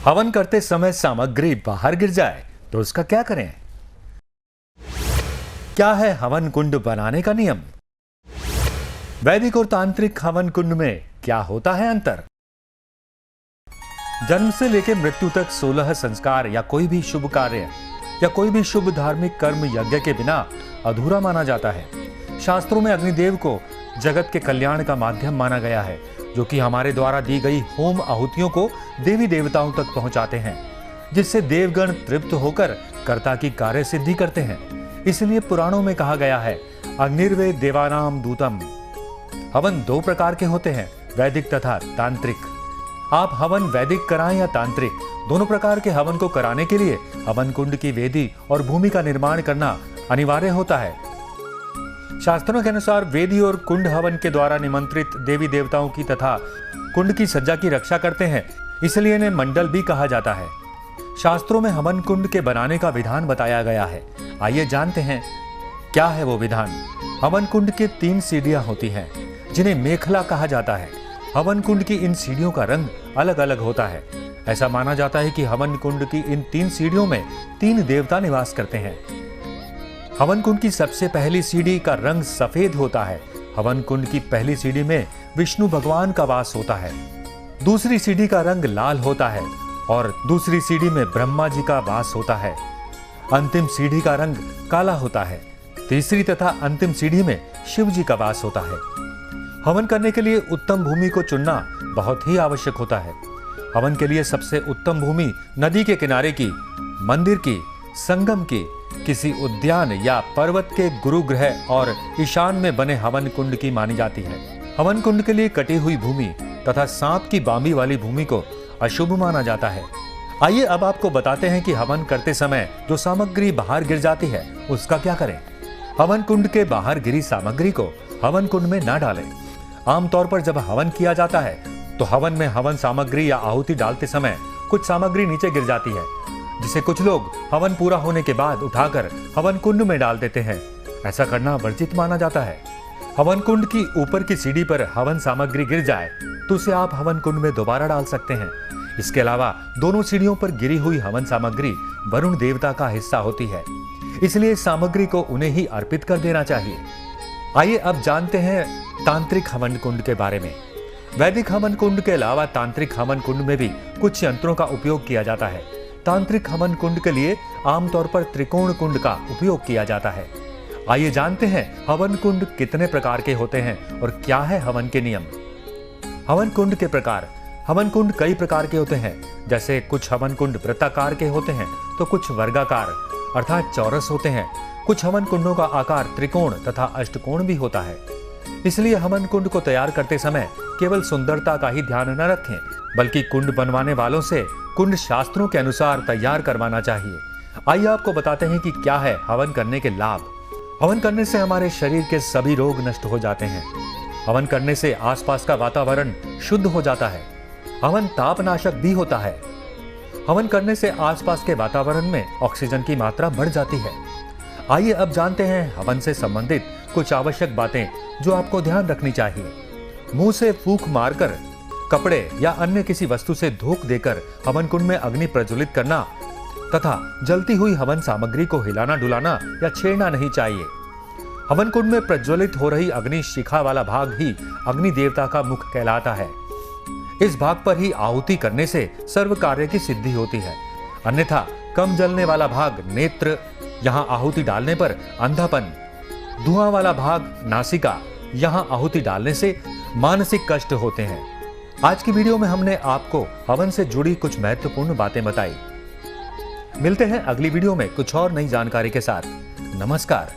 हवन करते समय सामग्री बाहर गिर जाए तो उसका क्या करें? क्या है हवन कुंड बनाने का नियम? वैदिक और तांत्रिक हवन कुंड में क्या होता है अंतर? जन्म से लेकर मृत्यु तक 16 संस्कार या कोई भी शुभ कार्य या कोई भी शुभ धार्मिक कर्म यज्ञ के बिना अधूरा माना जाता है। शास्त्रों में अग्निदेव को जगत के कल्याण का माध्यम माना गया है, जो कि हमारे द्वारा दी गई होम आहुतियों को देवी देवताओं तक पहुंचाते हैं, जिससे देवगण तृप्त होकर कर्ता की कार्य सिद्धि करते हैं। इसलिए पुराणों में कहा गया है, अग्निर्वे देवानाम दूतम। हवन 2 प्रकार के होते हैं, वैदिक तथा तांत्रिक। आप हवन वैदिक कराएं या तांत्रिक, दोनों प्रकार के हवन को कराने के लिए हवन कुंड की वेदी और भूमि का निर्माण करना अनिवार्य होता है। शास्त्रों के अनुसार वेदी और कुंड हवन के द्वारा निमंत्रित देवी देवताओं की तथा कुंड की सज्जा की रक्षा करते हैं, इसलिए इन्हें मंडल भी कहा जाता है। शास्त्रों में हवन कुंड के बनाने का विधान बताया गया है। आइए जानते हैं क्या है वो विधान। हवन कुंड के 3 सीढ़ियां होती हैं, जिन्हें मेखला कहा जाता है। हवन कुंड की इन सीढ़ियों का रंग अलग अलग होता है। ऐसा माना जाता है कि हवन कुंड की इन 3 सीढ़ियों में 3 देवता निवास करते हैं। हवन कुंड की सबसे पहली सीढ़ी का रंग सफेद होता है। हवन कुंड की पहली सीढ़ी में विष्णु भगवान का वास होता है। दूसरी सीढ़ी का रंग लाल होता है और दूसरी सीढ़ी में ब्रह्मा जी का वास होता है। अंतिम सीढ़ी का रंग काला होता है। तीसरी तथा अंतिम सीढ़ी में शिव जी का वास होता है। हवन करने के लिए उत्तम भूमि को चुनना बहुत ही आवश्यक होता है। हवन के लिए सबसे उत्तम भूमि नदी के किनारे की, मंदिर की, संगम की, किसी उद्यान या पर्वत के गुरुग्रह और ईशान में बने हवन कुंड की मानी जाती है। हवन कुंड के लिए कटी हुई भूमि तथा सांप की बामी वाली भूमि को अशुभ माना जाता है। आइए अब आपको बताते हैं कि हवन करते समय जो सामग्री बाहर गिर जाती है उसका क्या करें। हवन कुंड के बाहर गिरी सामग्री को हवन कुंड में न डालें। आमतौर पर जब हवन किया जाता है तो हवन में हवन सामग्री या आहुति डालते समय कुछ सामग्री नीचे गिर जाती है, जिसे कुछ लोग हवन पूरा होने के बाद उठाकर हवन कुंड में डाल देते हैं। ऐसा करना वर्जित माना जाता है। हवन कुंड की ऊपर की सीढ़ी पर हवन सामग्री गिर जाए तो उसे आप हवन कुंड में दोबारा डाल सकते हैं। इसके अलावा दोनों सीढ़ियों पर गिरी हुई हवन सामग्री वरुण देवता का हिस्सा होती है, इसलिए इस सामग्री को उन्हें ही अर्पित कर देना चाहिए। आइए अब जानते हैं तांत्रिक हवन कुंड के बारे में। वैदिक हवन कुंड के अलावा तांत्रिक हवन कुंड में भी कुछ यंत्रों का उपयोग किया जाता है। तांत्रिक हवन कुंड के लिए आमतौर पर त्रिकोण कुंड का उपयोग किया जाता है। आइए जानते हैं हवन कुंड कितने प्रकार के होते हैं और क्या है हवन के नियम। हवन कुंड के प्रकार। हवन कुंड कई प्रकार के होते हैं, जैसे कुछ हवन कुंड वृत्ताकार के होते हैं तो कुछ वर्गाकार अर्थात चौरस होते हैं। कुछ हवन कुंडों का आकार त्रिकोण तथा अष्टकोण भी होता है। इसलिए हवन कुंड को तैयार करते समय केवल सुंदरता का ही ध्यान न रखें, बल्कि कुंड बनवाने वालों से कुंड शास्त्रों के अनुसार तैयार करवाना चाहिए। आइए आपको बताते हैं कि क्या है हवन करने के लाभ। हवन करने से हमारे शरीर के सभी रोग नष्ट हो जाते हैं। हवन करने से आसपास का वातावरण शुद्ध हो जाता है। हवन तापनाशक भी होता है। हवन करने से आसपास के वातावरण में ऑक्सीजन की मात्रा बढ़ जाती है। आइए अब जानते हैं हवन से संबंधित कुछ आवश्यक बातें जो आपको ध्यान रखनी चाहिए। मुंह से फूंक मारकर, कपड़े या अन्य किसी वस्तु से धोख देकर हवन कुंड में अग्नि प्रज्वलित करना तथा जलती हुई हवन सामग्री को हिलाना डुलाना या छेड़ना नहीं चाहिए। हवन कुंड में प्रज्वलित हो रही अग्नि शिखा वाला भाग ही अग्नि देवता का मुख कहलाता है। इस भाग पर ही आहुति करने से सर्व कार्य की सिद्धि होती है। अन्यथा कम जलने वाला भाग नेत्र, यहाँ आहुति डालने पर अंधापन, धुआं वाला भाग नासिका, यहाँ आहुति डालने से मानसिक कष्ट होते हैं। आज की वीडियो में हमने आपको हवन से जुड़ी कुछ महत्वपूर्ण बातें बताई। मिलते हैं अगली वीडियो में कुछ और नई जानकारी के साथ। नमस्कार।